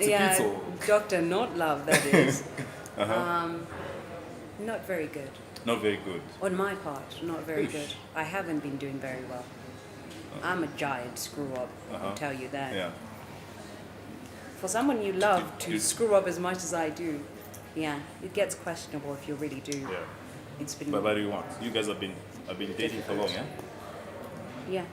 Tsepiso. Dr. Not Love, that is. Uh-huh. Not very good. Not very good. On my part, not very Oosh. good. I haven't been doing very well. I'm a giant screw-up, I'll tell you that. Yeah. For someone you love to You- screw up as much as I do, yeah, it gets questionable if you really do. Yeah. It's been... But what do you want? You guys have been dating for long, yeah? Yeah.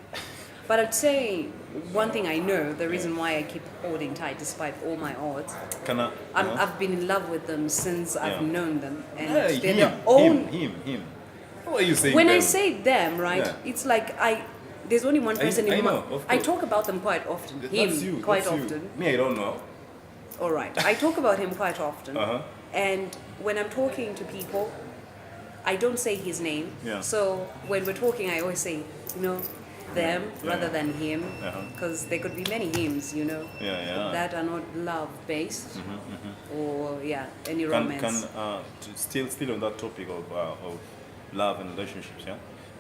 But I'd say one thing I know, the reason why I keep holding tight despite all my odds, Can I? I've been in love with them since I've Yeah. known them. And Hey, they're him, their own... him. How are you saying When them? I say them, right, Yeah. it's like there's only one person I in know, my... of I course. talk about them quite often. That's Him, you. quite that's often. You. Me, I don't know. All right. I talk about him quite often. Uh-huh. And when I'm talking to people, I don't say his name. Yeah. So when we're talking, I always say, them Yeah. rather than him. Uh-huh. Because there could be many hims, Yeah. that are not love-based. Or, any romance. Still on that topic of love and relationships, yeah?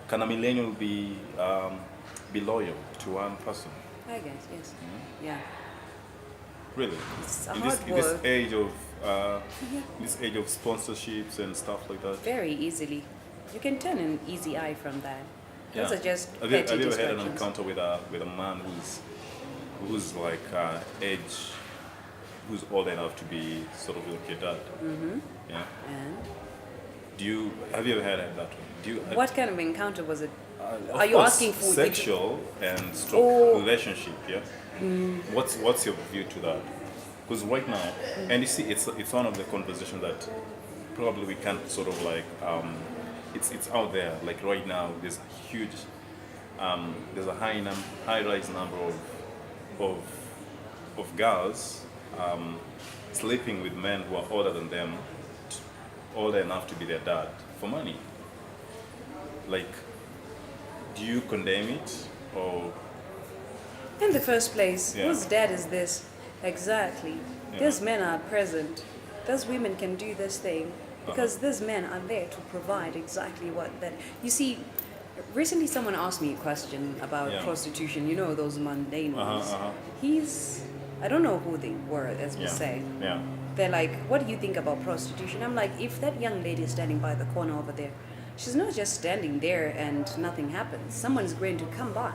Can a millennial be loyal to one person? I guess, yes. Yeah. Really? It's a in hard this work. age of this age of sponsorships and stuff like that. Very easily. You can turn an easy eye from that. Those are just Have you petty ever had an distractions. encounter with a man who's like age, who's old enough to be sort of like your dad? Mm-hmm. Yeah. And Have you ever had that one? what kind of encounter was it? Of Are you course, asking for sexual and Oh. relationship? Yeah. What's your view to that? Because right now, and you see, it's one of the conversations that probably we can't sort of like it's out there. Like right now, there's a huge there's a high rise number of girls sleeping with men who are older than them, older enough to be their dad for money. Like, do you condemn it or? In the first place, Yeah. whose dad is this? Exactly. These men are present. Those women can do this thing because these men are there to provide exactly what that. You see, recently someone asked me a question about prostitution. Those mundane ones. I don't know who they were, as we say. Yeah. They're like, what do you think about prostitution? I'm like, if that young lady is standing by the corner over there, she's not just standing there and nothing happens. Someone's going to come by.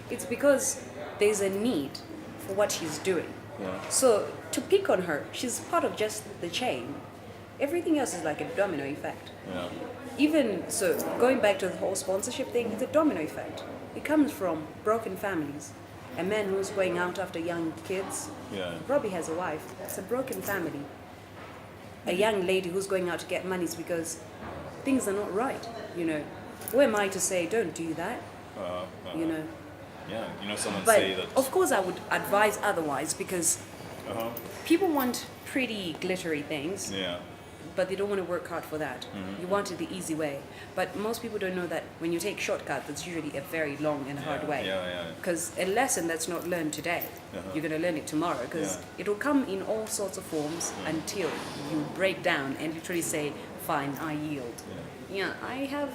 It's because there's a need for what she's doing. Yeah. So to pick on her, she's part of just the chain. Everything else is like a domino effect. Yeah. Even so, going back to the whole sponsorship thing, it's a domino effect. It comes from broken families. A man who's going out after young kids probably has a wife. It's a broken family. A young lady who's going out to get money is because things are not right. Who am I to say don't do that? Yeah, someone But say that. of course I would advise otherwise because people want pretty glittery things, but they don't want to work hard for that. You want it the easy way. But most people don't know that when you take shortcuts, it's usually a very long and hard way. Because a lesson that's not learned today, you're going to learn it tomorrow because it will come in all sorts of forms until you break down and literally say, fine, I yield. I have...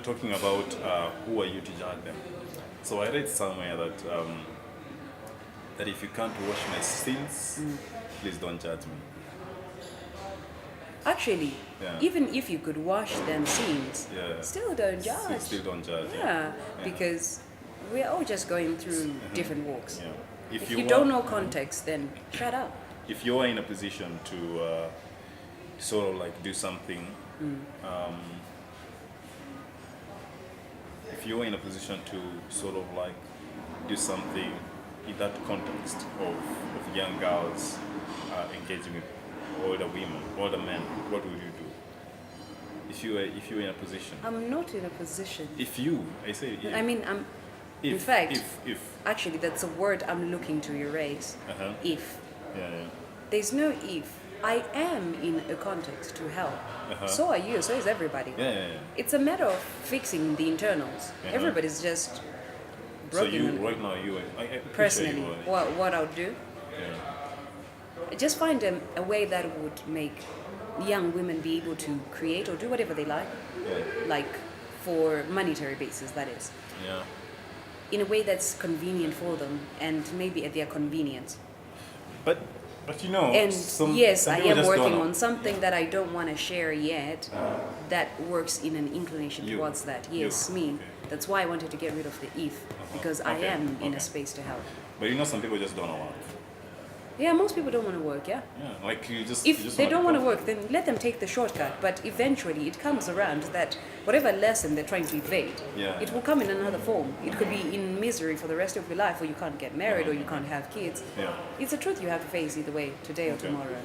Talking about who are you to judge them? So I read somewhere that if you can't wash my sins, please don't judge me. Actually, even if you could wash them sins, still don't judge. Still don't judge. Because we're all just going through different walks. Yeah. If you don't know context, then shut up. If you're in a position to sort of like do something, if you're in a position to sort of like do something in that context of young girls engaging with older women, older men, what would you do? If you were in a position. I'm not in a position. I mean, if, in fact, if actually that's a word I'm looking to erase. If. There's no if. I am in a context to help. So are you, so is everybody. It's a matter of fixing the internals. Everybody's just broken. So right now, I personally, what I'll do, just find a way that would make young women be able to create or do whatever they like for monetary basis, that is. In a way that's convenient for them and maybe at their convenience. But But you know, and yes, I am working on something yeah. that I don't want to share yet. That works in an inclination towards that. Yes, me. Okay. That's why I wanted to get rid of the if, because I am in a space to help. But you know, some people just don't want to work. Yeah, most people don't want to work. Yeah. Yeah, like you just. If you just they don't want to work, work, then let them take the shortcut. But eventually, it comes around that whatever lesson they're trying to evade, it will come in another form. It could be in misery for the rest of your life, or you can't get married, or you can't have kids. Yeah. It's a truth you have to face either way, today or tomorrow.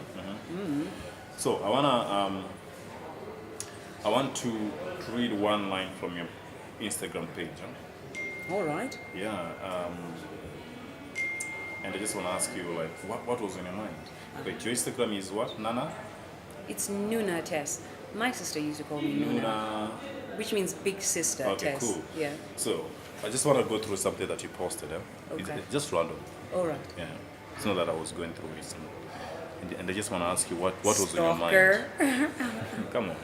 So I want to read one line from your Instagram page. Huh? All right. Yeah. And I just want to ask you, like, what was on your mind? Wait, your Instagram is what? Nana? It's Nuna Tess. My sister used to call me Nuna, which means big sister. Okay, Tess. cool. Yeah. So I just want to go through something that you posted. Okay. It's just random. All right. Yeah. It's not that I was going through it. And I just want to ask you, what was on your mind? Stalker. Come on.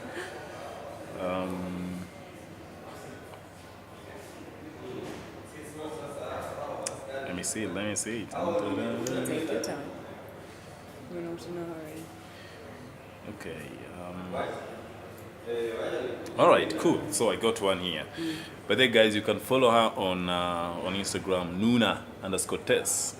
Let me see it. Take your time. We're not in a hurry. Okay. All right, cool. So I got one here. But then, guys, you can follow her on Instagram, Nuna_Tess.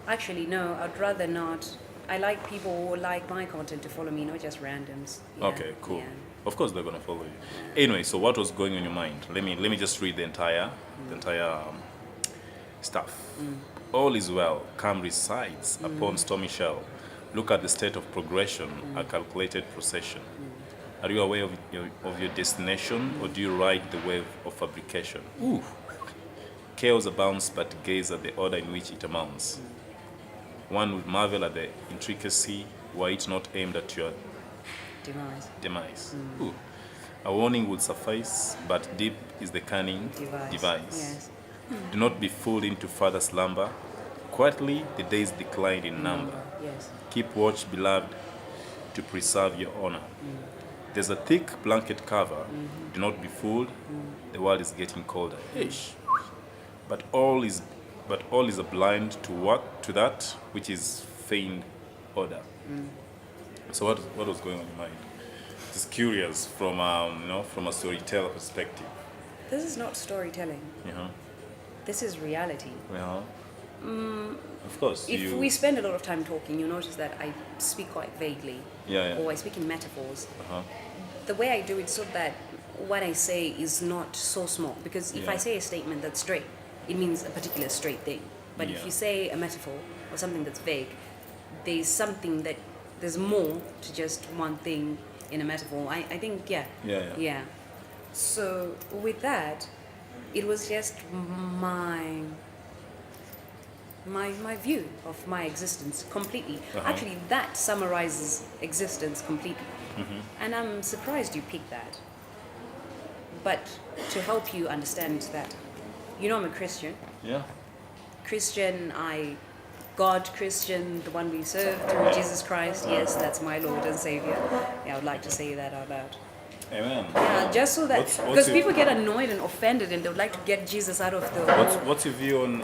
Actually, no, I'd rather not. I like people who like my content to follow me, not just randoms. Yeah. Okay, cool. Yeah. Of course, they're gonna follow you. Anyway, so what was going on your mind? Let me just read the entire stuff. All is well. Calm resides upon stormy shell. Look at the state of progression, a calculated procession. Are you aware of your destination, or do you ride the wave of fabrication? Ooh. Chaos abounds, but gaze at the order in which it amounts. One would marvel at the intricacy, were it not aimed at your demise. Ooh. A warning would suffice, but deep is the cunning device. Yes. Do not be fooled into further slumber. Quietly, the days declined in number. Yes. Keep watch, beloved, to preserve your honor. There's a thick blanket cover. Do not be fooled. The world is getting colder. Ish. But all is a blind to that which is feigned order. So what was going on in your mind? Just curious from from a storyteller perspective. This is not storytelling. This is reality. Of course. If we spend a lot of time talking, you notice that I speak quite vaguely. Yeah. Or I speak in metaphors. The way I do it so that what I say is not so small. Because if I say a statement that's straight, it means a particular straight thing. But if you say a metaphor or something that's vague, there's more to just one thing in a metaphor. I think, yeah. So with that, it was just my view of my existence completely. Actually, that summarizes existence completely. And I'm surprised you picked that. But to help you understand that, I'm a Christian. Yeah. Christian, God Christian, the one we serve through Jesus Christ. Yes, that's my Lord and Savior. Yeah, I would like to say that out loud. Amen. Yeah, just so that, because people get annoyed and offended and they would like to get Jesus out of the What's your view on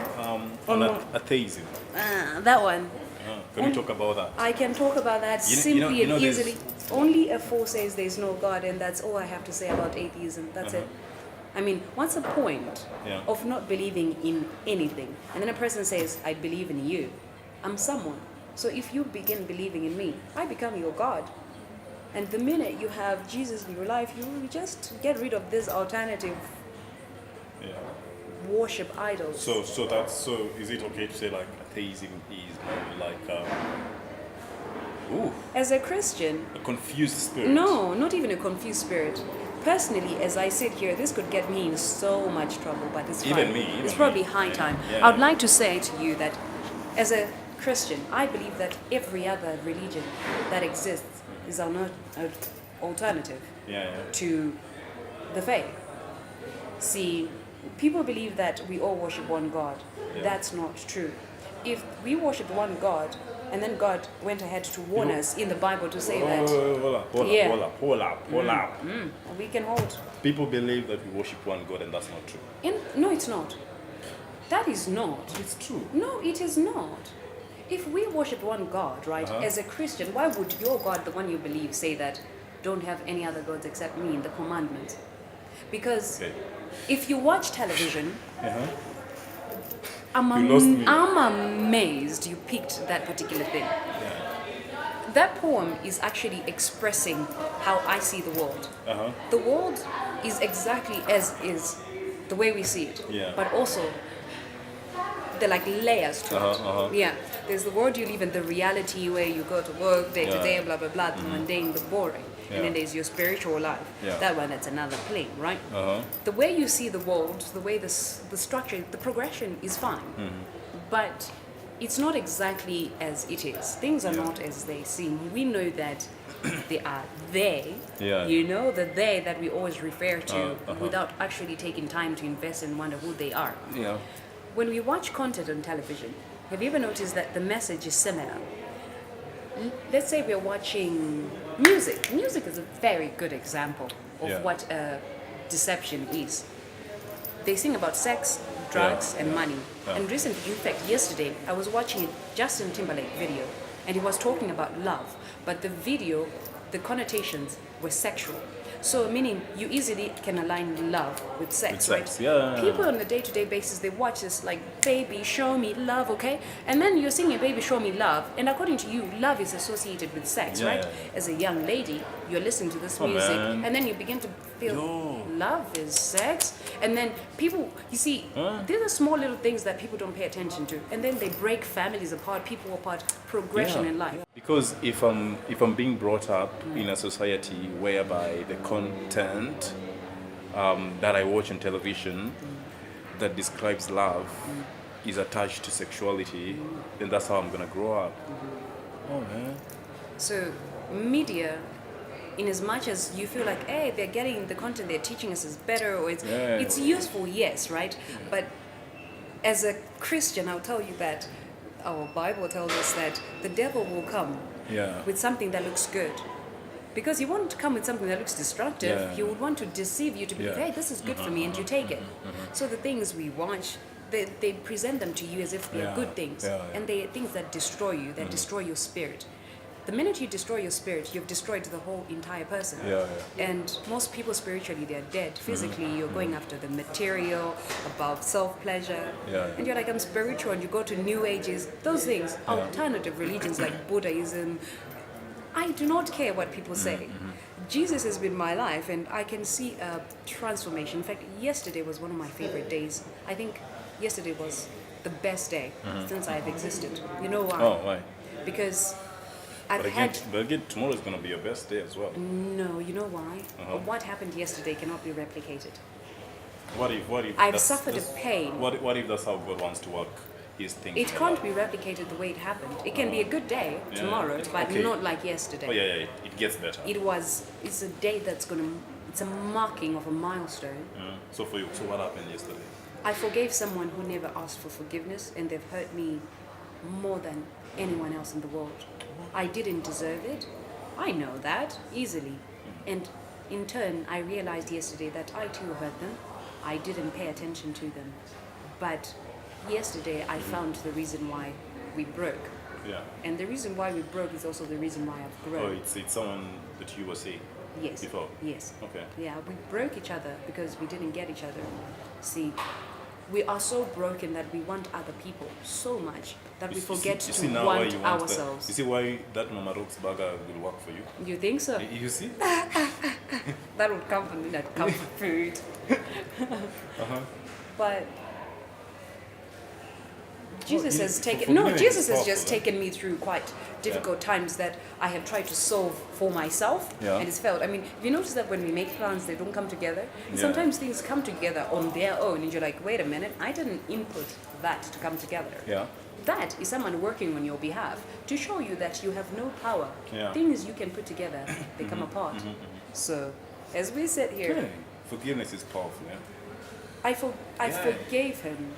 atheism? That one. Can we talk about that? I can talk about that simply and easily. Only a fool says there is no God, and that's all I have to say about atheism. That's it. I mean, what's the point of not believing in anything? And then a person says, I believe in you. I'm someone. So if you begin believing in me, I become your God. And the minute you have Jesus in your life, you just get rid of this alternative worship idols. So is it okay to say like atheism is more like as a Christian, a confused spirit? No, not even a confused spirit. Personally, as I sit here, this could get me in so much trouble, but it's fine. It's probably high time. I would like to say to you that as a Christian, I believe that every other religion that exists is an alternative to the faith. See, people believe that we all worship one God. That's not true. If we worship one God, and then God went ahead to warn us in the Bible to say that... Hold up. We can hold. People believe that we worship one God, and that's not true. No, it's not. That is not. It's true. No, it is not. if we worship one God, right, as a Christian, why would your God, the one you believe, say that don't have any other gods except me in the commandments? Because if you watch television, I'm amazed you picked that particular thing. That poem is actually expressing how I see the world. The world is exactly as is, the way we see it. But also, there are like layers to it. There's the world you live in, the reality where you go to work day to day, blah, blah, blah, the mundane, the boring. And then there's your spiritual life. That one, that's another plane, right? The way you see the world, the way the structure, the progression is fine. But it's not exactly as it is. Things are not as they seem. We know that they are they, you know, the they that we always refer to without actually taking time to invest and wonder who they are. When we watch content on television, have you ever noticed that the message is similar? Let's say we're watching music. Music is a very good example of what deception is. They sing about sex, drugs, and money. And recently, in fact, yesterday, I was watching a Justin Timberlake video, and he was talking about love, but the video, the connotations were sexual. So meaning you easily can align love with sex, right? People on a day-to-day basis, they watch this like, baby, show me love, okay? And then you're singing, baby, show me love. And according to you, love is associated with sex, right? As a young lady, you're listening to this music, and then you begin to feel love is sex. And then people, you see, these are small little things that people don't pay attention to. And then they break families apart, people apart, progression in life. Because if I'm being brought up in a society whereby the content that I watch on television that describes love is attached to sexuality, then that's how I'm gonna grow up. Oh man. So media, in as much as you feel like, hey, they're getting the content they're teaching us is better, or it's useful, yes, right? But as a Christian, I'll tell you that our Bible tells us that the devil will come with something that looks good. Because he won't come with something that looks destructive. He would want to deceive you to be, hey, this is good for me, and you take it. So the things we watch, they present them to you as if they're good things. And they are things that destroy you, that destroy your spirit. The minute you destroy your spirit, you've destroyed the whole entire person. And most people spiritually, they're dead. Physically, you're going after the material, about self-pleasure. And you're like, I'm spiritual, and you go to New Ages, those things, alternative religions like Buddhism. I do not care what people say. Jesus has been my life, and I can see a transformation. In fact, yesterday was one of my favorite days. I think yesterday was the best day since I've existed. You know why? Oh, why? Because But again, tomorrow is going to be your best day as well. No, you know why? What happened yesterday cannot be replicated. What if I've suffered a pain. What if that's how God wants to work his thing? It can't be replicated the way it happened. It can be a good day tomorrow, but not like yesterday. Oh it gets better. It's a day it's a marking of a milestone. So what happened yesterday? I forgave someone who never asked for forgiveness, and they've hurt me more than anyone else in the world. I didn't deserve it. I know that easily. And in turn, I realized yesterday that I too hurt them. I didn't pay attention to them. But yesterday, I found the reason why we broke. And the reason why we broke is also the reason why I've grown. Oh, it's someone that you were seeing before? Yes. Okay. Yeah, we broke each other because we didn't get each other. See, we are so broken that we want other people so much that we forget to want ourselves. You see why that Mama Rock's burger will work for you? You think so? You see? That would come from that comfort food. But Jesus has taken me through quite difficult times that I have tried to solve for myself, and it's failed. I mean, if you notice that when we make plans, they don't come together. And sometimes things come together on their own, and you're like, wait a minute, I didn't input that to come together. That is someone working on your behalf to show you that you have no power. Things you can put together, they come apart. So, as we sit here, forgiveness is powerful. I forgave him.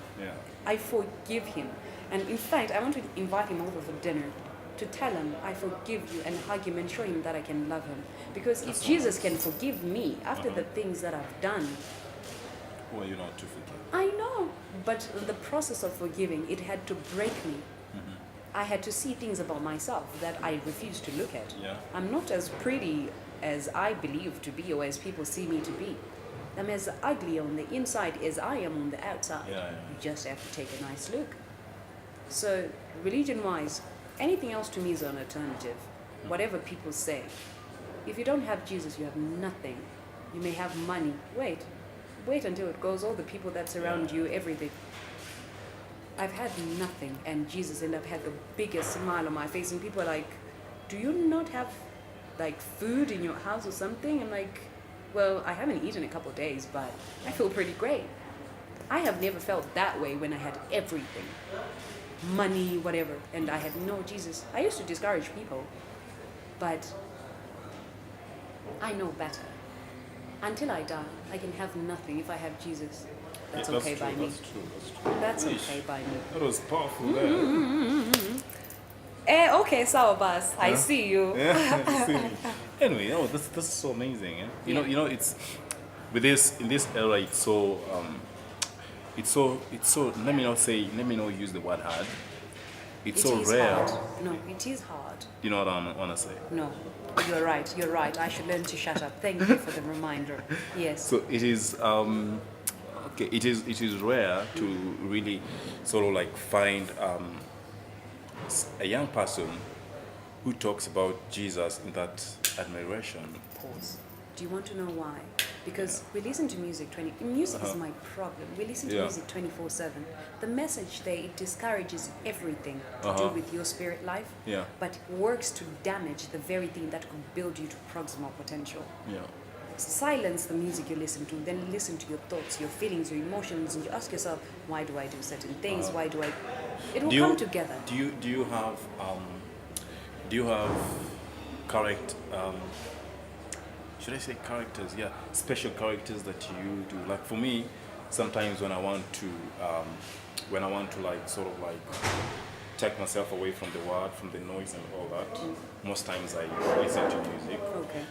I forgive him. And in fact, I want to invite him over for dinner to tell him, I forgive you, and hug him and show him that I can love him. Because if Jesus can forgive me after the things that I've done, who are you not to forgive? I know. But the process of forgiving, it had to break me. I had to see things about myself that I refused to look at. Yeah. I'm not as pretty as I believe to be or as people see me to be. I'm as ugly on the inside as I am on the outside. Yeah. You just have to take a nice look. So, religion-wise, anything else to me is an alternative. Whatever people say. If you don't have Jesus, you have nothing. You may have money. Wait until it goes. All the people that surround you, everything. I've had nothing, and Jesus ended up had the biggest smile on my face, and people are like, do you not have like food in your house or something? I'm like, well, I haven't eaten in a couple of days, but I feel pretty great. I have never felt that way when I had everything. Money, whatever, and I had no Jesus. I used to discourage people, but I know better. Until I die, I can have nothing if I have Jesus. That's okay by me. That's okay by me. That was powerful there. Okay, so boss, I see you. Yeah, I see me. Anyway, that's so amazing. Eh? You know, it's with this in this era. It's so. Let me not use the word hard. It's so rare. Hard. No, it is hard. You know what I want to say? No, you're right. I should learn to shut up. Thank you for the reminder. Yes. So it is. Okay, it is rare to really sort of like find a young person who talks about Jesus in that admiration. Pause. Do you want to know why? Because we listen to music music is my problem. We listen to music 24/7. The message there, it discourages everything to do with your spirit life, but works to damage the very thing that could build you to proximal potential. Yeah. Silence the music you listen to, then listen to your thoughts, your feelings, your emotions, and you ask yourself, why do I do certain things? Why do I? It will come together. Do you have correct? Should I say characters? Yeah, special characters that you do. Like for me, sometimes when I want to like sort of like take myself away from the word, from the noise and all that, most times I listen to music. Okay.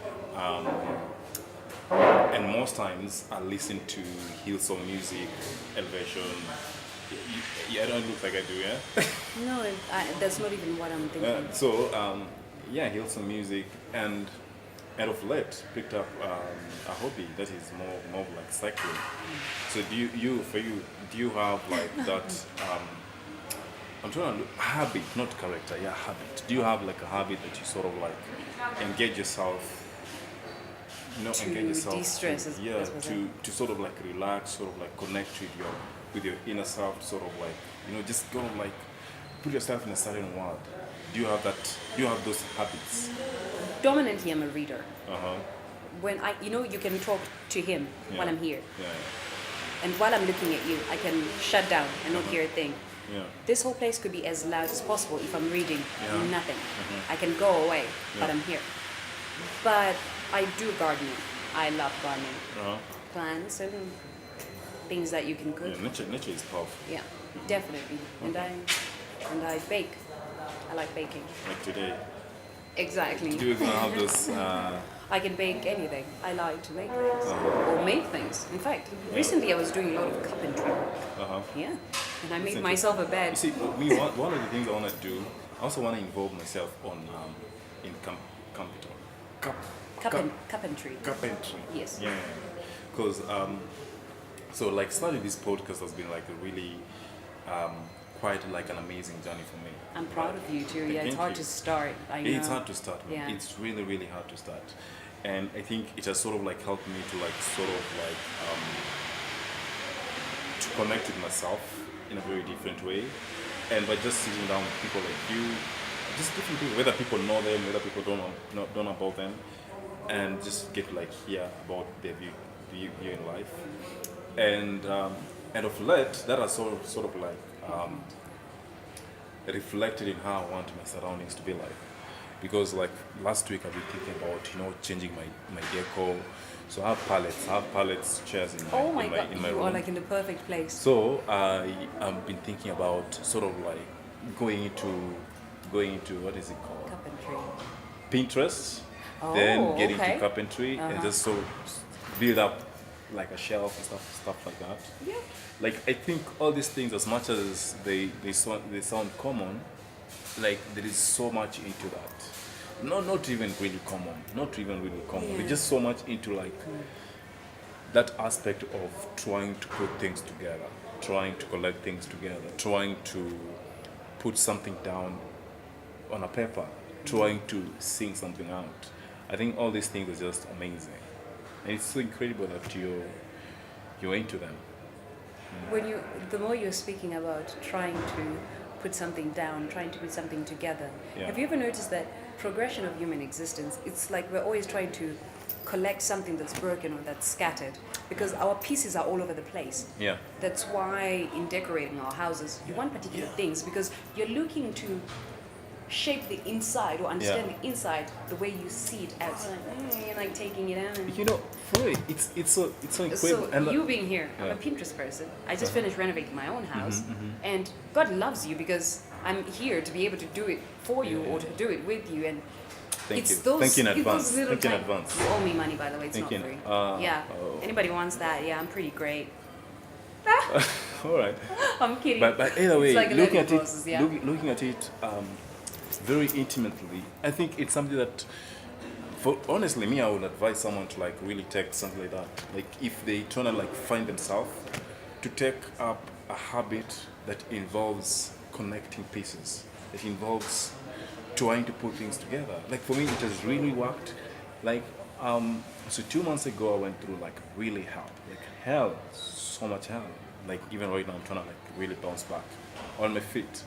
And most times I listen to Hillsong music, Elevation. I don't look like I do, yeah? No, that's not even what I'm thinking. Hillsong music, and of late picked up a hobby that is more like cycling. So do you have like that? I'm trying to look, habit, not character. Yeah, habit. Do you have like a habit that you sort of like engage yourself? De-stress, to sort of like relax, sort of like connect with your inner self, sort of like just go like put yourself in a certain world. Do you have that? Do you have those habits? Dominantly, I'm a reader. When you can talk to him while I'm here, and while I'm looking at you, I can shut down and not hear a thing. Yeah. This whole place could be as loud as possible if I'm reading nothing. I can go away, but I'm here. But I do gardening. I love gardening. Plants and things that you can cook. Yeah, nature is powerful. Yeah, definitely. And I bake. I like baking. Like today. Exactly. Do you have those? I can bake anything. I like to make things or make things. In fact, recently I was doing a lot of carpentry work. Yeah, and I made myself a bed. You see, me one of the things I want to do, I also want to involve myself in Carpentry. Carpentry. Yes. Yeah. Because so like starting this podcast has been like a really quite like an amazing journey for me. I'm proud of you too. Yeah, it's hard to start. I know. It's hard to start. Man. Yeah. It's really, really hard to start. And I think it has sort of like helped me to like sort of like to connect with myself in a very different way. And by just sitting down with people like you, just different people, whether people know them, whether people don't know about them, and just get to like hear about their view in life. And of late, that has sort of like reflected in how I want my surroundings to be like. Because like last week I've been thinking about changing my decor. So I have pallets, chairs in my room. You are like in the perfect place. So I've been thinking about sort of like going into what is it called? Carpentry. Pinterest. Then get into carpentry and just so build up like a shelf and stuff like that. Yeah. Like I think all these things, as much as they sound common, like there is so much into that. Not even really common. Yeah. There's just so much into like that aspect of trying to put things together, trying to collect things together, trying to put something down on a paper, trying to sing something out. I think all these things are just amazing, and it's so incredible that you're into them. The more you're speaking about trying to put something down, trying to put something together, have you ever noticed that progression of human existence, it's like we're always trying to collect something that's broken or that's scattered, because our pieces are all over the place. Yeah. That's why in decorating our houses, you want particular things, because you're looking to shape the inside or understand the inside the way you see it outside. You're like taking it out. And For me, it's so incredible. so and you being here, I'm a Pinterest person. I just finished renovating my own house, and God loves you because I'm here to be able to do it for you or to do it with you. And Thank it's you. those, Thank you in it's advance. those little Thank you in time- advance. You owe me money, by the way. It's Thank not you. free. Anybody wants that? Yeah, I'm pretty great. All right. I'm kidding. But either way, It's like looking at process, it, looking at it very intimately, I think it's something that, for honestly, me, I would advise someone to like really take something like that. Like if they try to like find themselves, to take up a habit that involves connecting pieces, that involves trying to put things together. Like for me, it has really worked. Like so 2 months ago, I went through like really hell, so much hell. Like even right now, I'm trying to like really bounce back on my feet.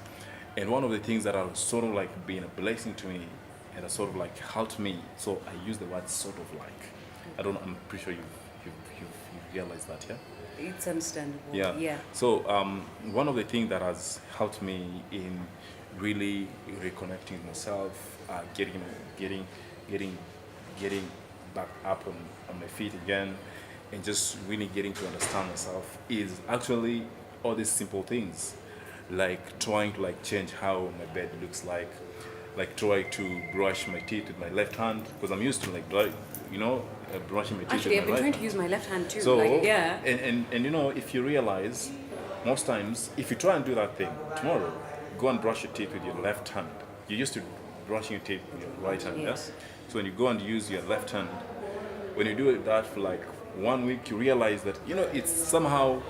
And one of the things that has sort of like been a blessing to me and has sort of like helped me. So I use the word sort of like. I'm pretty sure you've realized that, yeah. It's understandable. Yeah. So one of the things that has helped me in really reconnecting with myself, getting back up on my feet again, and just really getting to understand myself is actually all these simple things, like trying to like change how my bed looks like try to brush my teeth with my left hand because I'm used to like brushing my teeth Actually, I've with been my trying to use my left hand too. so and and if you realize most times if you try and do that thing tomorrow, go and brush your teeth with your left hand. You're used to brushing your teeth with your right hand, yes? So when you go and use your left hand, when you do that for like 1 week, you realize that it's somehow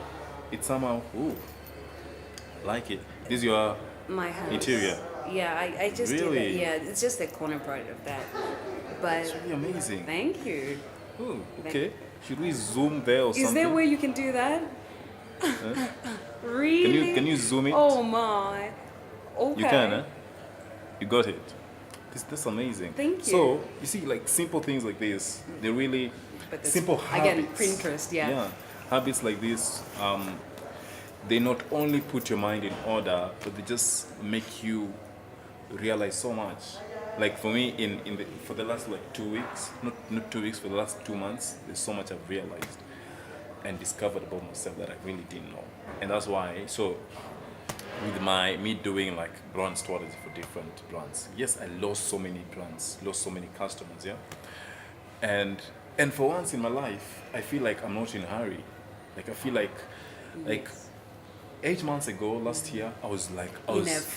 like it. This is your my house. interior. Yeah, I just did that. Really? Yeah, it's just the corner part of that. But It's really amazing. thank you. Oh, okay. Should we zoom there or Is something? there a way you can do that? Really? Can you zoom it? Oh my. Okay. You can, huh? You got it. That's amazing. Thank you. So you see, like simple things like this, they really But that's- simple habits. Again, Pinterest, yeah. Habits like this, they not only put your mind in order, but they just make you realize so much. Like for me, for the last like 2 weeks, not 2 weeks, for the last 2 months, there's so much I've realized and discovered about myself that I really didn't know, and that's why. So with me doing like brand strategy for different brands, yes, I lost so many brands, lost so many customers, yeah, and for once in my life, I feel like I'm not in a hurry. Like I feel like 8 months ago, last year, I was in a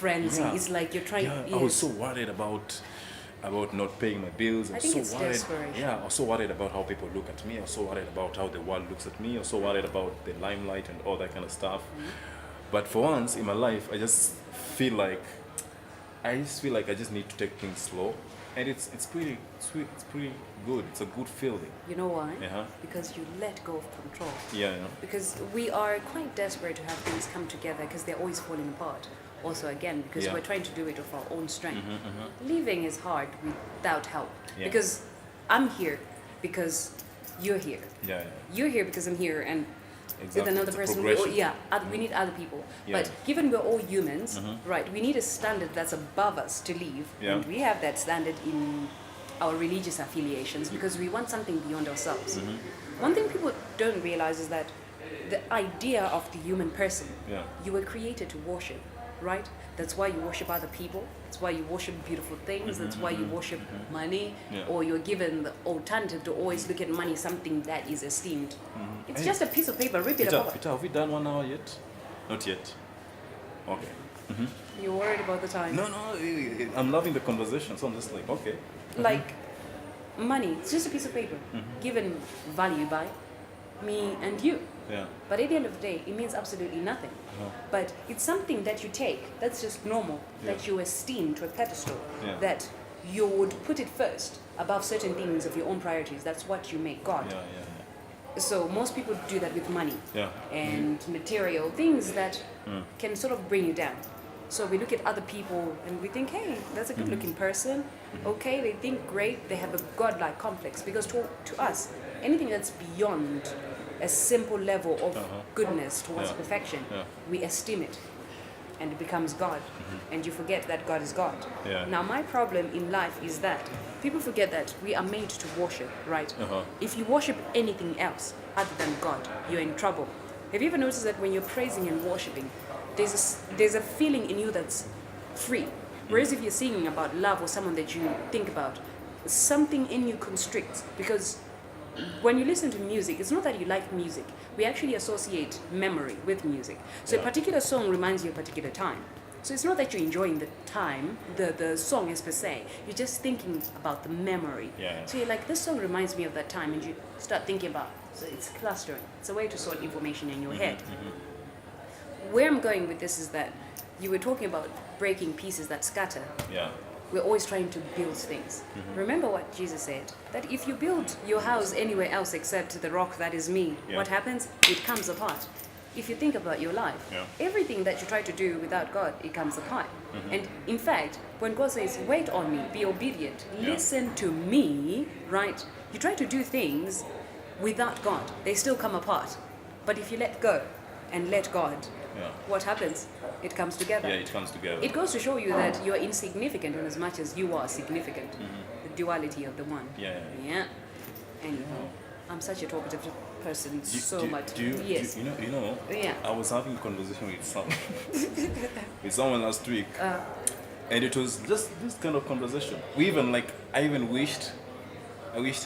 frenzy. Yeah, It's like you're trying. yeah, I was so worried about not paying my bills. I think was it's so worried. desperation. Yeah, I was so worried about how people look at me. I was so worried about how the world looks at me. I was so worried about the limelight and all that kind of stuff. But for once in my life, I just feel like I just need to take things slow, and it's pretty sweet. It's pretty good. It's a good feeling. You know why? Uh-huh. Because you let go of control. Yeah. Because we are quite desperate to have things come together because they're always falling apart. Also, again, because we're trying to do it of our own strength. Living is hard without help. Yeah. Because I'm here because you're here. Yeah. You're here because I'm here, and Exactly. with another It's a person, progression. we need other people. Yeah. But given we're all humans, right, we need a standard that's above us to live. Yeah. And we have that standard in our religious affiliations because we want something beyond ourselves. One thing people don't realize is that the idea of the human person, you were created to worship, right? That's why you worship other people. That's why you worship beautiful things. That's why you worship money. Or you're given the alternative to always look at money, something that is esteemed. It's just a piece of paper. Rip it apart. Peter, have we done 1 hour yet? Not yet. Okay. You're worried about the time. No, I'm loving the conversation, so I'm just like, okay. Like, money, it's just a piece of paper given value by me and you. Yeah. But at the end of the day, it means absolutely nothing. But it's something that you take, that's just normal, that you esteem to a pedestal, that you would put it first above certain things of your own priorities. That's what you make God. So most people do that with money and material things that can sort of bring you down. So we look at other people and we think, hey, that's a good looking person. Okay, they think great, they have a godlike complex. Because to us, anything that's beyond a simple level of goodness towards perfection, we esteem it. And it becomes God. And you forget that God is God. Now my problem in life is that people forget that we are made to worship, right? If you worship anything else other than God, you're in trouble. Have you ever noticed that when you're praising and worshiping, there's a feeling in you that's free? Whereas if you're singing about love or someone that you think about, something in you constricts. Because when you listen to music, it's not that you like music. We actually associate memory with music. So a particular song reminds you of a particular time. So it's not that you're enjoying the time, the song is per se. You're just thinking about the memory. So you're like, this song reminds me of that time, and you start thinking about, so it's clustering. It's a way to sort information in your head. Where I'm going with this is that you were talking about breaking pieces that scatter. We're always trying to build things. Remember what Jesus said, that if you build your house anywhere else except the rock that is me, what happens? It comes apart. If you think about your life, everything that you try to do without God, it comes apart. And in fact, when God says, wait on me, be obedient, listen to me, right? You try to do things without God, they still come apart. But if you let go and let God, what happens? It comes together. It comes together. It goes to show you that you're insignificant in as much as you are significant. The duality of the one. Anyhow, I'm such a talkative person, yes. You know, I was having a conversation with someone last week, and it was just this kind of conversation. I even wished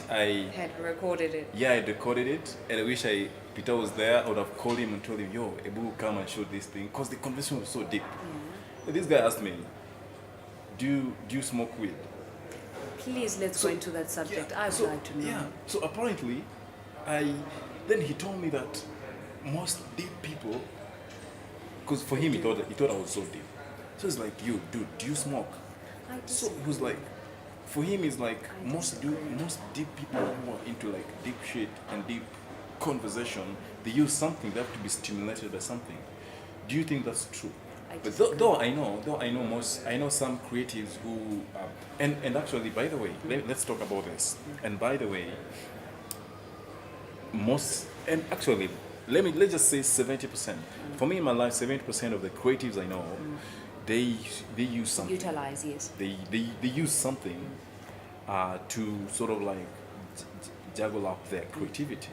I had recorded it. I recorded it, and I wish Peter was there. I would have called him and told him, yo, Ebu, come and show this thing, because the conversation was so deep. But this guy asked me, do you smoke weed? Please, let's go into that subject. I'd like to know. So apparently, then he told me that most deep people, because for him he thought I was so deep. So it's like, you, dude, do you smoke? So it was like, for him it's like most deep people who are into like deep shit and deep conversation, they use something, they have to be stimulated by something. Do you think that's true? But though I know some creatives who and actually, by the way, let's talk about this. And by the way, let's just say 70%. For me in my life, 70% of the creatives I know, they use something. Utilize, yes. They use something to sort of like juggle up their creativity.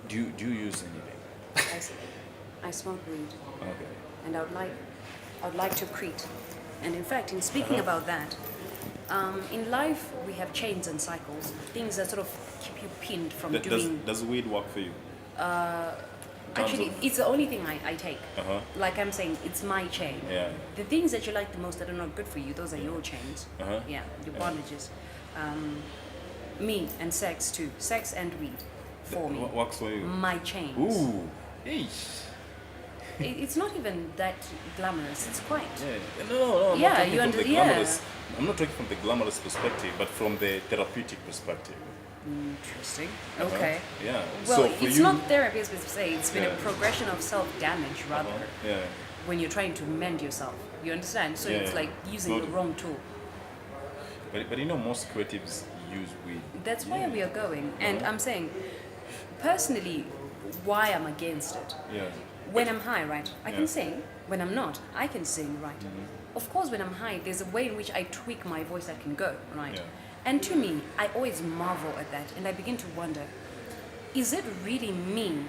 Do you use anything? I smoke weed. Okay. And I would like to accrete. And in fact, in speaking about that, in life we have chains and cycles, things that sort of keep you pinned from doing. Does weed work for you? Actually, it's the only thing I take. Like I'm saying, it's my chain. The things that you like the most that are not good for you, those are your chains. Your bondages. Me and sex too. Sex and weed for me. What works for you? My chains. Ooh. Eesh. It's not even that glamorous. It's quite. No. I'm not talking from the glamorous perspective, but from the therapeutic perspective. Interesting. Okay. Yeah. Well, so it's not therapy per se. It's been a progression of self-damage rather. When you're trying to mend yourself, you understand? So it's like using the wrong tool. But most creatives use weed. That's where we are going, and I'm saying, personally, why I'm against it. When I'm high, right, I can sing. When I'm not, I can sing, right. Of course, when I'm high, there's a way in which I tweak my voice that can go, right. And to me, I always marvel at that, and I begin to wonder, is it really me?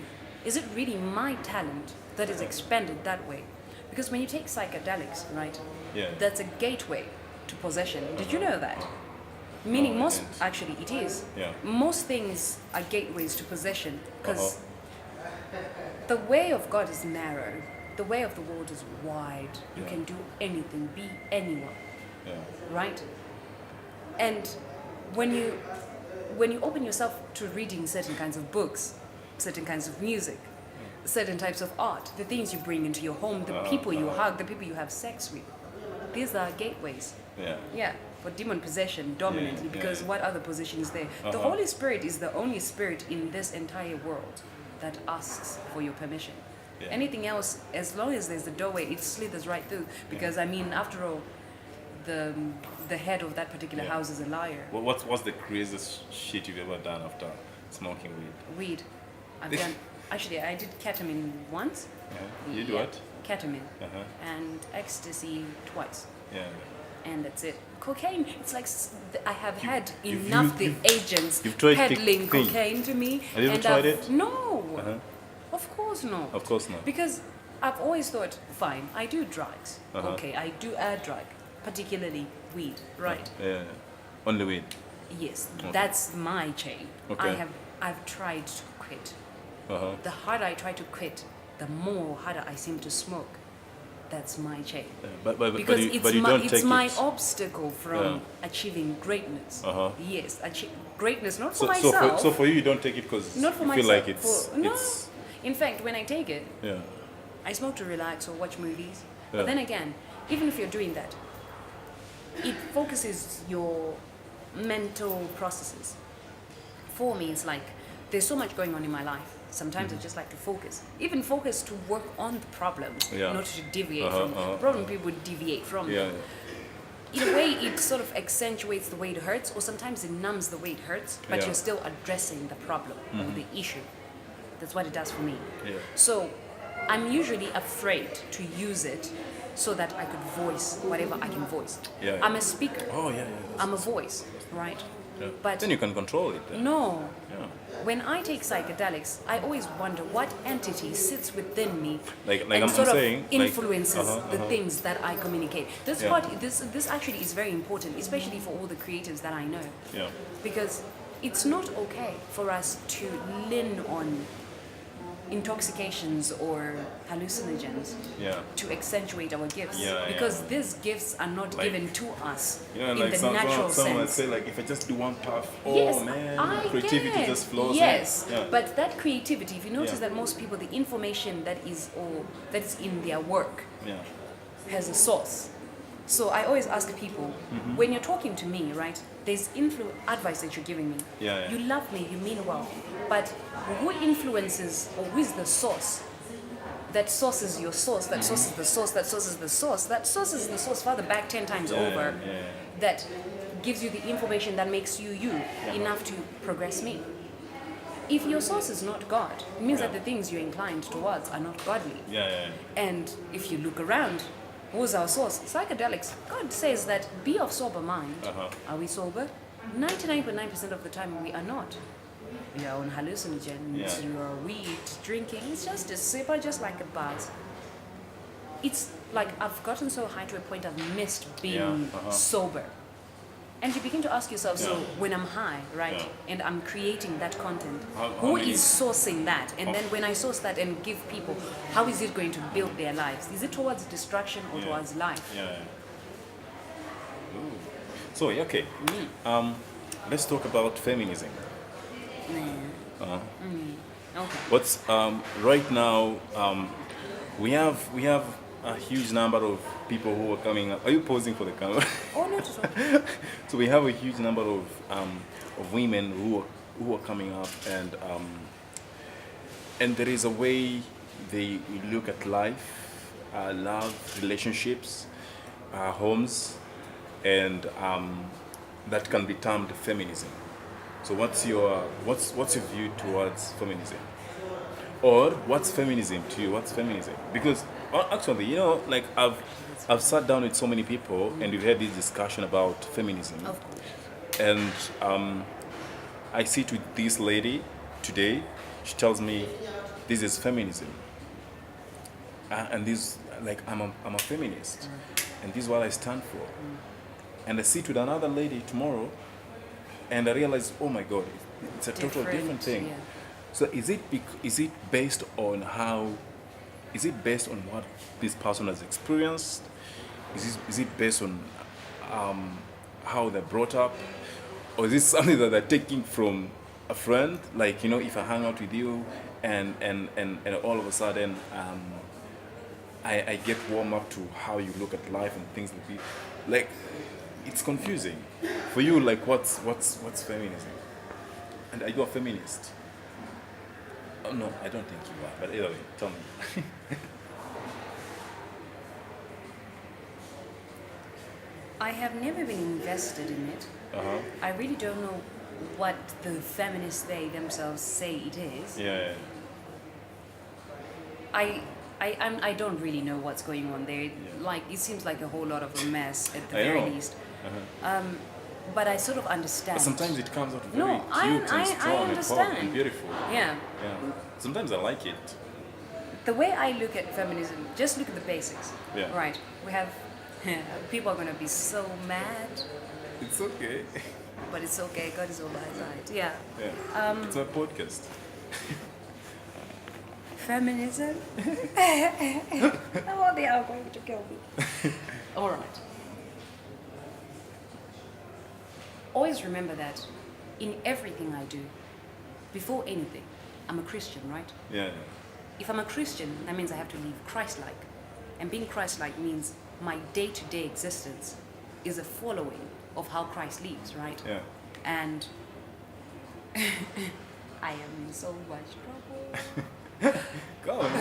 Is it really my talent that is expanded that way? Because when you take psychedelics, right, that's a gateway to possession. Did you know that? Meaning actually it is. Most things are gateways to possession, because the way of God is narrow. The the way of the world is wide. You can do anything, be anyone. Yeah. Right? And when you open yourself to reading certain kinds of books, certain kinds of music, certain types of art, the things you bring into your home, the people you hug, the people you have sex with, these are gateways. Yeah, for demon possession dominantly, because what other position is there? The Holy Spirit is the only spirit in this entire world that asks for your permission. Anything else, as long as there's a doorway, it slithers right through, because I mean, after all, the head of that particular house is a liar. Well, what's the craziest shit you've ever done after smoking weed? Weed. I've done. Actually, I did ketamine once. Yeah. You do what? Ketamine. And ecstasy twice. Yeah. And that's it. Cocaine, it's like I have had enough the agents you've tried peddling cocaine to me. Have you ever tried it? No. Of course not. Of course not. Because I've always thought, fine, I do drugs. Okay, I do a drug, particularly weed, right? Yeah. Only weed. Yes, that's my chain. Okay. I've tried to quit. The harder I try to quit, the more harder I seem to smoke. That's my chain. Because it's my obstacle from achieving greatness. Yes, greatness, not for myself. So for you don't take it because you feel like it's... In fact, when I take it, I smoke to relax or watch movies. But then again, even if you're doing that, it focuses your mental processes. For me, it's like there's so much going on in my life. Sometimes I just like to focus. Even focus to work on the problems, not to deviate from the problem people deviate from. In a way, it sort of accentuates the way it hurts, or sometimes it numbs the way it hurts, but you're still addressing the problem or the issue. That's what it does for me. So I'm usually afraid to use it so that I could voice whatever I can voice. I'm a speaker. I'm a voice, right? But then you can control it. No. When I take psychedelics, I always wonder what entity sits within me and sort of influences the things that I communicate. This actually is very important, especially for all the creatives that I know. Because it's not okay for us to lean on intoxications or hallucinogens to accentuate our gifts, because these gifts are not given to us in the natural sense. Someone say like, if I just do one puff, creativity just flows. But that creativity, if you notice that most people, the information that is in their work has a source. So I always ask people, when you're talking to me, right, there's advice that you're giving me. You love me, you mean well, but who influences, or who is the source? That source is your source, that source is the source, that source is the source, that source is the source further back 10 times over, that gives you the information that makes you enough to progress me. If your source is not God, it means that the things you're inclined towards are not godly. And if you look around, who's our source? Psychedelics. God says that be of sober mind. Are we sober? 99.9% of the time we are not. We are on hallucinogens, you are weed, drinking. It's just a sipper, just like a buzz. It's like I've gotten so high to a point I've missed being sober. And you begin to ask yourself, so when I'm high, right, and I'm creating that content, who is sourcing that? And then when I source that and give people, how is it going to build their lives? Is it towards destruction or towards life? So, okay. Let's talk about feminism. Okay. What's right now? We have a huge number of people who are coming up. Are you posing for the camera? Oh, not at all. So we have a huge number of women who are coming up, and there is a way they look at life, love, relationships, homes, and that can be termed feminism. So what's your view towards feminism? Or what's feminism to you? What's feminism? Because actually, you know, like I've sat down with so many people and we've had this discussion about feminism. Of course. And I sit with this lady today. She tells me this is feminism, and this, like, I'm a feminist, and this is what I stand for. And I sit with another lady tomorrow, and I realize, oh my God, it's a total different thing. So is it based on how is it based on what this person has experienced? Is it based on how they're brought up? Or is it something that they're taking from a friend? Like, if I hang out with you and all of a sudden I get warm up to how you look at life and things like it's confusing. For you, like what's feminism? And are you a feminist? Oh no, I don't think you are, but either way, tell me. I have never been invested in it. I really don't know what the feminists they themselves say it is. Yeah. I don't really know what's going on there. Like, it seems like a whole lot of a mess at the very least. But I sort of understand. But sometimes it comes out very cute and strong and powerful and beautiful. Yeah. Sometimes I like it. The way I look at feminism, just look at the basics. Yeah. Right. We have people are gonna be so mad. It's okay. But it's okay. God is on my side. Yeah. It's a podcast. Feminism? Oh, they are going to kill me. All right. Always remember that in everything I do, before anything, I'm a Christian, right? Yeah. If I'm a Christian, that means I have to live Christ-like. And being Christ-like means my day-to-day existence is a following of how Christ lives, right? Yeah. And I am in so much trouble. Go on.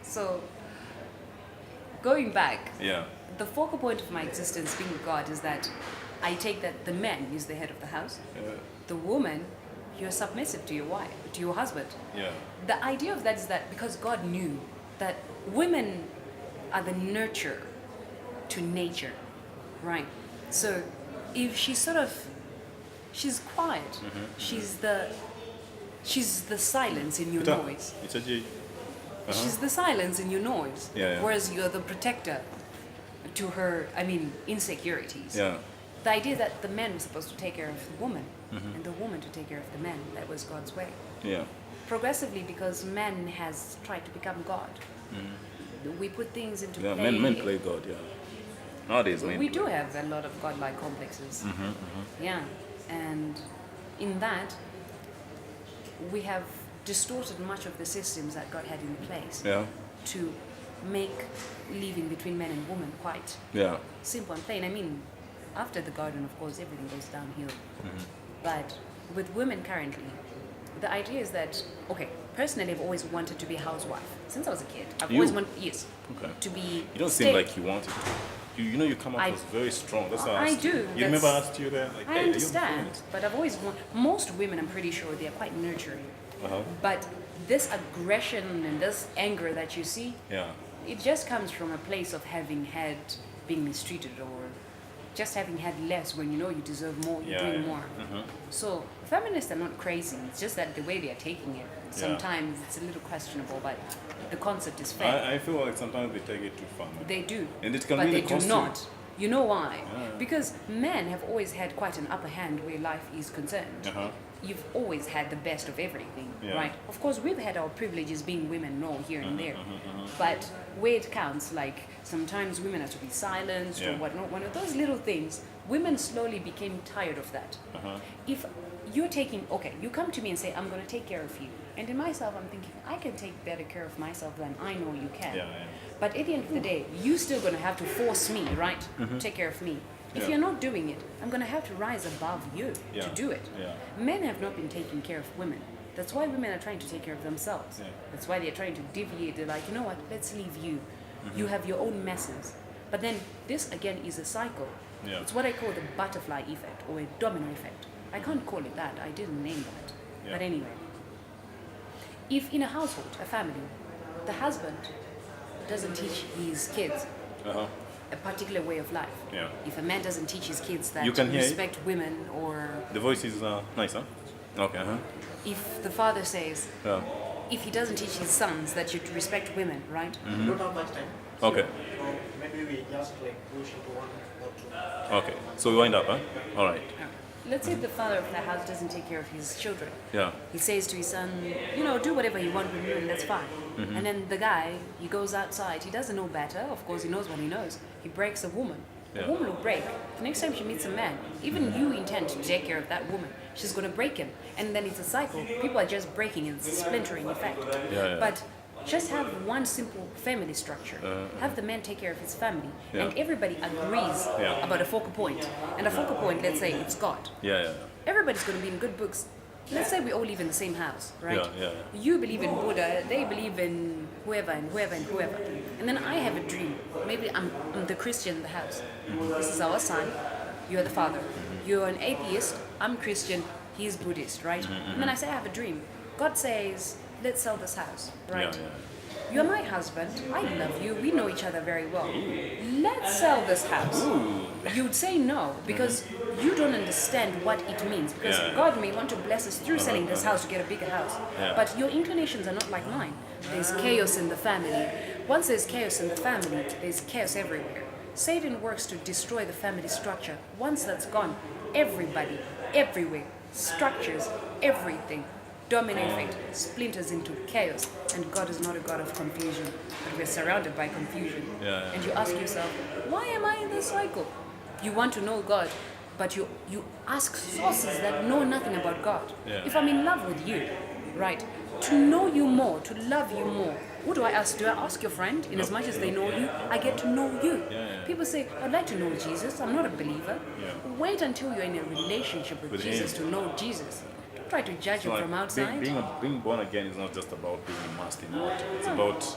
So, going back, Yeah. the focal point of my existence being God is that I take that the man is the head of the house. Yeah. The woman, you're submissive to your wife, to your husband. Yeah. The idea of that is that because God knew that women are the nurture to nature, right? So if she's quiet, she's the silence in your noise. It's a G. She's the silence in your noise. Yeah. Whereas you're the protector to her, insecurities. Yeah. The idea that the man was supposed to take care of the woman and the woman to take care of the man, that was God's way. Yeah. Progressively, because man has tried to become God, we put things into Yeah, play. men play God, yeah. Nowadays, men We play. do have a lot of godlike complexes. Yeah, and in that, we have distorted much of the systems that God had in place Yeah. to make living between men and women quite Yeah. simple and plain. After the garden, of course, everything goes downhill. But with women currently, the idea is that, okay, personally, I've always wanted to be a housewife. Since I was a kid. I've always wanted, yes, Okay. to be... You don't seem like you want it. You come up as very strong. That's why I asked do. you. You remember I asked you that? Like, I hey, understand, are you but I've always most women, I'm pretty sure, they are quite nurturing. But this aggression and this anger that you see, it just comes from a place of being mistreated or just having had less when you know you deserve more, you're doing more. So feminists are not crazy, it's just that the way they are taking it, sometimes it's a little questionable, but the concept is fair. I feel like sometimes they take it too far. They do. And it can but really they do cost not. You know why? Yeah. Because men have always had quite an upper hand where life is concerned. You've always had the best of everything, right? Of course, we've had our privileges being women, here and there. But where it counts, like sometimes women have to be silenced or whatnot, one of those little things, women slowly became tired of that. If you're you come to me and say, I'm going to take care of you. And in myself, I'm thinking, I can take better care of myself than I know you can. But at the end of the day, you're still going to have to force me, right? Take care of me. If you're not doing it, I'm going to have to rise above you to do it. Men have not been taking care of women. That's why women are trying to take care of themselves. That's why they're trying to deviate. They're like, you know what, let's leave you. You have your own messes. But then this, again, is a cycle. It's what I call the butterfly effect or a domino effect. I can't call it that. I didn't name that. But anyway, if in a household, a family, the husband doesn't teach his kids a particular way of life. If a man doesn't teach his kids that respect women or... The voice is nice, huh? Okay, If the father says, if he doesn't teach his sons that you respect women, right? We don't have much time. Okay. So maybe we just push into one or two. Okay, so we wind up, huh? All right. let's say the father of the house doesn't take care of his children. Yeah. He says to his son, do whatever you want with me, and that's fine. Mm-hmm. And then the guy, he goes outside. He doesn't know better. Of course, he knows what he knows. He breaks a woman. Yeah. The woman will break. The next time she meets a man, even you intend to take care of that woman, she's going to break him. And then it's a cycle. People are just breaking and splintering effect. Yeah. But just have one simple family structure. Have the man take care of his family. Yeah. And everybody agrees about a focal point. And a focal point, let's say, it's God. Yeah. Everybody's going to be in good books. Let's say we all live in the same house, right? Yeah. You believe in Buddha, they believe in whoever and whoever and whoever. And then I have a dream. Maybe I'm the Christian in the house. This is our son. You're the father. You're an atheist. I'm Christian. He's Buddhist, right? And then I say I have a dream. God says, let's sell this house, right? Yeah. You're my husband. I love you. We know each other very well. Let's sell this house. You'd say no because you don't understand what it means. Because God may want to bless us through selling this house to get a bigger house. Yeah. But your inclinations are not like mine. There's chaos in the family. Once there's chaos in the family, there's chaos everywhere. Satan works to destroy the family structure. Once that's gone, everybody, everywhere, structures, everything, domino effect, splinters into chaos. And God is not a God of confusion, but we're surrounded by confusion. Yeah. And you ask yourself, why am I in this cycle? You want to know God, but you ask sources that know nothing about God. Yeah. If I'm in love with you, right, to know you more, to love you more, who do I ask? Do I ask your friend? In as much as they know you, I get to know you. Yeah. People say, I'd like to know Jesus. I'm not a believer. Yeah. Wait until you're in a relationship with Jesus him. to know Jesus. Don't try to judge him from outside. Being born again is not just about being immersed in water. It's about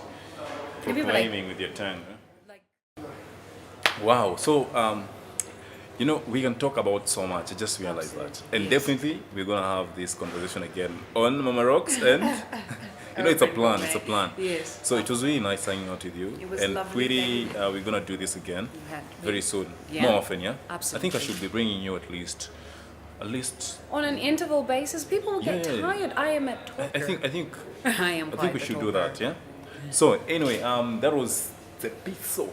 Maybe proclaiming with your tongue. Like, Wow. So, we can talk about so much. I just realized that. And definitely, we're going to have this conversation again on Mama Rocks. And, it's a plan. It's a plan. Yes. So, it was really nice hanging out with you. It was and lovely. Pretty, we're going to do this again very soon. Yeah. More often, yeah? Absolutely. I think I should be bringing you at least on an interval basis. People will get tired. I am a talker. I think I am I think we should do that, yeah? So anyway, that was Tsepiso.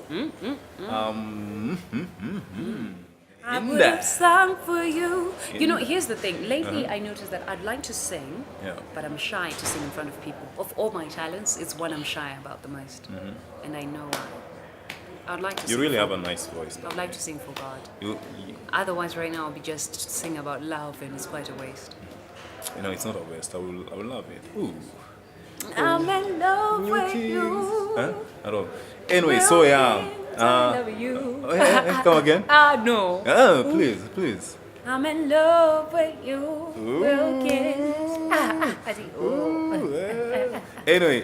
I would have sung for you. Here's the thing. Lately, I noticed that I'd like to sing, but I'm shy to sing in front of people. Of all my talents, it's one I'm shy about the most. And I know why. I'd like to You sing really for, have a nice voice. I'd like to sing for God. You, Otherwise, right now, I'll be just sing about love, and it's quite a waste. it's not a waste. I will love it. Ooh. I'm in love with you. Huh? At all. Anyway, so I love you. Come again? No. Please. I'm in love with you, Wilkins. I think, Anyway,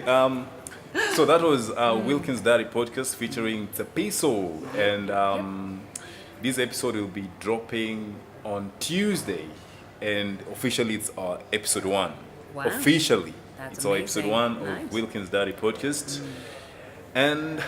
so that was Wilkins Diary Podcast featuring Tsepiso, and this episode will be dropping on Tuesday, and officially it's our episode 1. Wow. Officially, That's it's our amazing. episode 1 Nice. of Wilkins Diary Podcast, and.